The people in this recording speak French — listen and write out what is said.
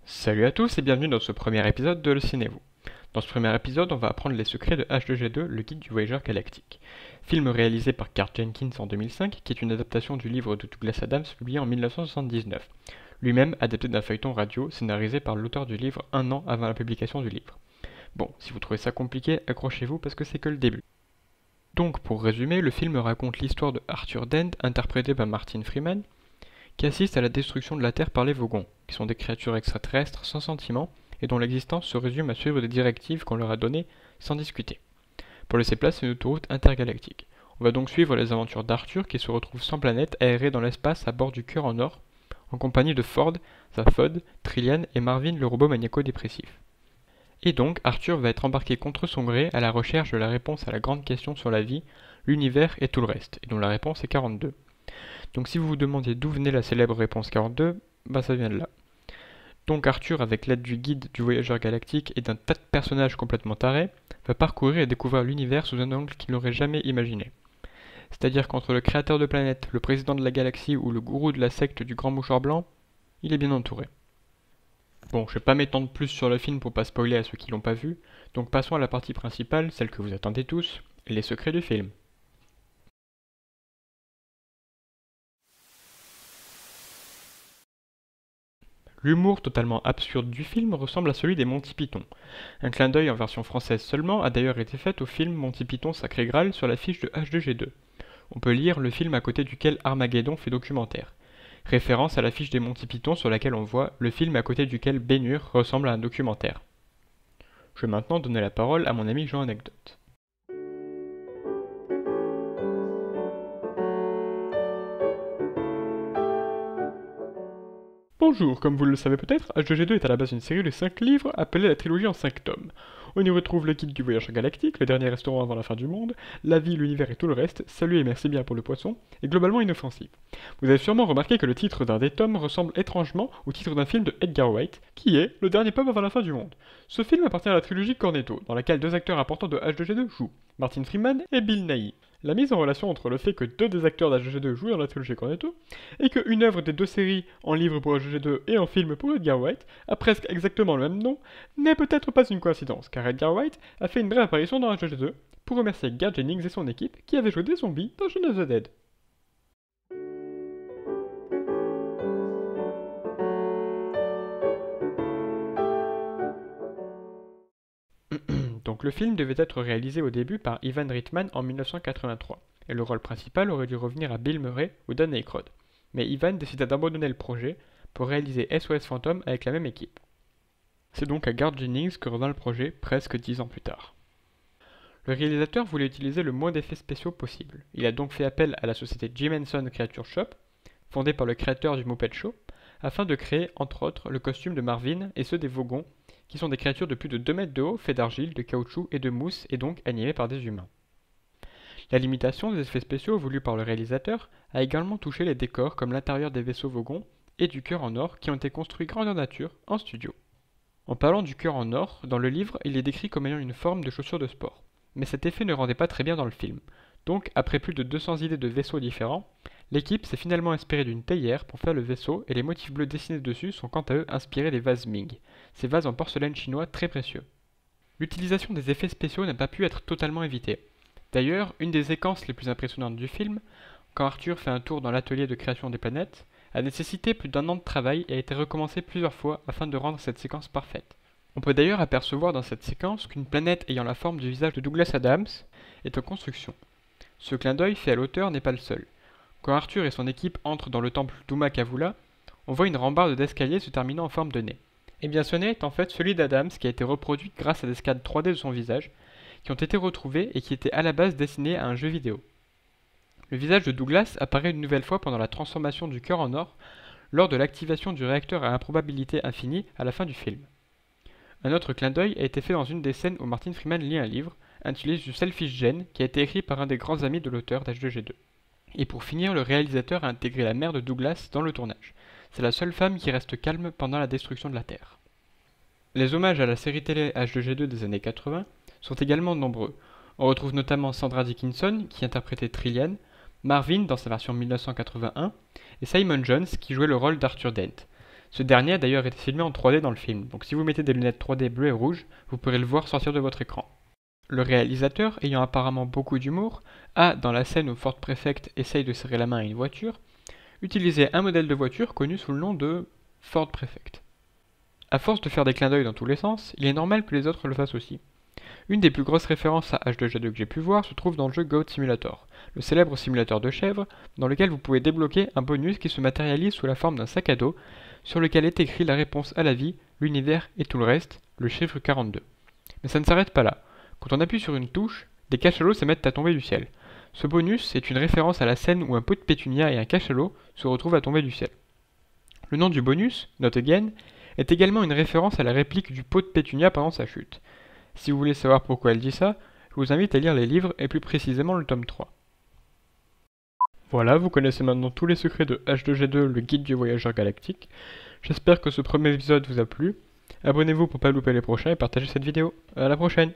Salut à tous et bienvenue dans ce premier épisode de Le Ciné-Vous. Dans ce premier épisode, on va apprendre les secrets de H2G2, le guide du voyageur galactique. Film réalisé par Garth Jenkins en 2005, qui est une adaptation du livre de Douglas Adams publié en 1979. Lui-même adapté d'un feuilleton radio scénarisé par l'auteur du livre un an avant la publication du livre. Bon, si vous trouvez ça compliqué, accrochez-vous parce que c'est que le début. Donc, pour résumer, le film raconte l'histoire de Arthur Dent, interprété par Martin Freeman, qui assiste à la destruction de la Terre par les Vogons, qui sont des créatures extraterrestres sans sentiments et dont l'existence se résume à suivre des directives qu'on leur a données sans discuter. Pour laisser place à une autoroute intergalactique. On va donc suivre les aventures d'Arthur qui se retrouve sans planète aéré dans l'espace à bord du Cœur en Or, en compagnie de Ford, Zaphod, Trillian et Marvin le robot maniaco-dépressif. Et donc Arthur va être embarqué contre son gré à la recherche de la réponse à la grande question sur la vie, l'univers et tout le reste, et dont la réponse est 42. Donc si vous vous demandiez d'où venait la célèbre réponse 42, ça vient de là. Donc Arthur, avec l'aide du guide du voyageur galactique et d'un tas de personnages complètement tarés, va parcourir et découvrir l'univers sous un angle qu'il n'aurait jamais imaginé. C'est-à-dire qu'entre le créateur de planètes, le président de la galaxie ou le gourou de la secte du grand mouchoir blanc, il est bien entouré. Bon, je vais pas m'étendre plus sur le film pour pas spoiler à ceux qui l'ont pas vu, donc passons à la partie principale, celle que vous attendez tous, les secrets du film. L'humour totalement absurde du film ressemble à celui des Monty Python. Un clin d'œil en version française seulement a d'ailleurs été fait au film Monty Python Sacré Graal sur l'affiche de H2G2. On peut lire le film à côté duquel Armageddon fait documentaire. Référence à l'affiche des Monty Python sur laquelle on voit le film à côté duquel Ben-Hur ressemble à un documentaire. Je vais maintenant donner la parole à mon ami Jean Anecdote. Bonjour, comme vous le savez peut-être, H2G2 est à la base une série de 5 livres appelée la trilogie en 5 tomes. On y retrouve le guide du voyageur galactique, le dernier restaurant avant la fin du monde, la vie, l'univers et tout le reste, salut et merci bien pour le poisson, et globalement inoffensif. Vous avez sûrement remarqué que le titre d'un des tomes ressemble étrangement au titre d'un film de Edgar Wright, qui est Le dernier pub avant la fin du monde. Ce film appartient à la trilogie Cornetto, dans laquelle deux acteurs importants de H2G2 jouent, Martin Freeman et Bill Nighy. La mise en relation entre le fait que deux des acteurs d'H2G2 jouent dans la trilogie Cornetto et qu'une œuvre des deux séries en livre pour H2G2 et en film pour Edgar Wright a presque exactement le même nom n'est peut-être pas une coïncidence, car Edgar Wright a fait une brève apparition dans H2G2 pour remercier Garth Jennings et son équipe qui avaient joué des zombies dans Shaun of the Dead. Donc le film devait être réalisé au début par Ivan Reitman en 1983, et le rôle principal aurait dû revenir à Bill Murray ou Dan Aykroyd. Mais Ivan décida d'abandonner le projet pour réaliser SOS Phantom avec la même équipe. C'est donc à Garth Jennings que revint le projet presque 10 ans plus tard. Le réalisateur voulait utiliser le moins d'effets spéciaux possible. Il a donc fait appel à la société Jim Henson Creature Shop, fondée par le créateur du Muppet Show, afin de créer, entre autres, le costume de Marvin et ceux des Vogons, qui sont des créatures de plus de 2 mètres de haut, faits d'argile, de caoutchouc et de mousse, et donc animées par des humains. La limitation des effets spéciaux voulus par le réalisateur a également touché les décors comme l'intérieur des vaisseaux Vogons et du Cœur en Or qui ont été construits grandeur nature en studio. En parlant du Cœur en Or, dans le livre, il est décrit comme ayant une forme de chaussure de sport. Mais cet effet ne rendait pas très bien dans le film. Donc, après plus de 200 idées de vaisseaux différents, l'équipe s'est finalement inspirée d'une théière pour faire le vaisseau et les motifs bleus dessinés dessus sont quant à eux inspirés des vases Ming, ces vases en porcelaine chinois très précieux. L'utilisation des effets spéciaux n'a pas pu être totalement évitée. D'ailleurs, une des séquences les plus impressionnantes du film, quand Arthur fait un tour dans l'atelier de création des planètes, a nécessité plus d'1 an de travail et a été recommencé plusieurs fois afin de rendre cette séquence parfaite. On peut d'ailleurs apercevoir dans cette séquence qu'une planète ayant la forme du visage de Douglas Adams est en construction. Ce clin d'œil fait à l'auteur n'est pas le seul. Quand Arthur et son équipe entrent dans le temple d'Uma Kavula, on voit une rambarde d'escalier se terminant en forme de nez. Et bien ce nez est en fait celui d'Adams qui a été reproduit grâce à des scans 3D de son visage, qui ont été retrouvés et qui étaient à la base destinés à un jeu vidéo. Le visage de Douglas apparaît une nouvelle fois pendant la transformation du Cœur en Or, lors de l'activation du réacteur à improbabilité infinie à la fin du film. Un autre clin d'œil a été fait dans une des scènes où Martin Freeman lit un livre, intitulé The Selfish Gene, qui a été écrit par un des grands amis de l'auteur d'H2G2. Et pour finir, le réalisateur a intégré la mère de Douglas dans le tournage. C'est la seule femme qui reste calme pendant la destruction de la Terre. Les hommages à la série télé H2G2 des années 80 sont également nombreux. On retrouve notamment Sandra Dickinson, qui interprétait Trillian, Marvin dans sa version 1981, et Simon Jones, qui jouait le rôle d'Arthur Dent. Ce dernier a d'ailleurs été filmé en 3D dans le film, donc si vous mettez des lunettes 3D bleues et rouges, vous pourrez le voir sortir de votre écran. Le réalisateur, ayant apparemment beaucoup d'humour, a, dans la scène où Ford Prefect essaye de serrer la main à une voiture, utilisé un modèle de voiture connu sous le nom de Ford Prefect. À force de faire des clins d'œil dans tous les sens, il est normal que les autres le fassent aussi. Une des plus grosses références à H2G2 que j'ai pu voir se trouve dans le jeu Goat Simulator, le célèbre simulateur de chèvre, dans lequel vous pouvez débloquer un bonus qui se matérialise sous la forme d'un sac à dos, sur lequel est écrit la réponse à la vie, l'univers et tout le reste, le chiffre 42. Mais ça ne s'arrête pas là. Quand on appuie sur une touche, des cachalots se mettent à tomber du ciel. Ce bonus est une référence à la scène où un pot de pétunia et un cachalot se retrouvent à tomber du ciel. Le nom du bonus, Not Again, est également une référence à la réplique du pot de pétunia pendant sa chute. Si vous voulez savoir pourquoi elle dit ça, je vous invite à lire les livres et plus précisément le tome 3. Voilà, vous connaissez maintenant tous les secrets de H2G2, le guide du voyageur galactique. J'espère que ce premier épisode vous a plu. Abonnez-vous pour ne pas louper les prochains et partagez cette vidéo. À la prochaine!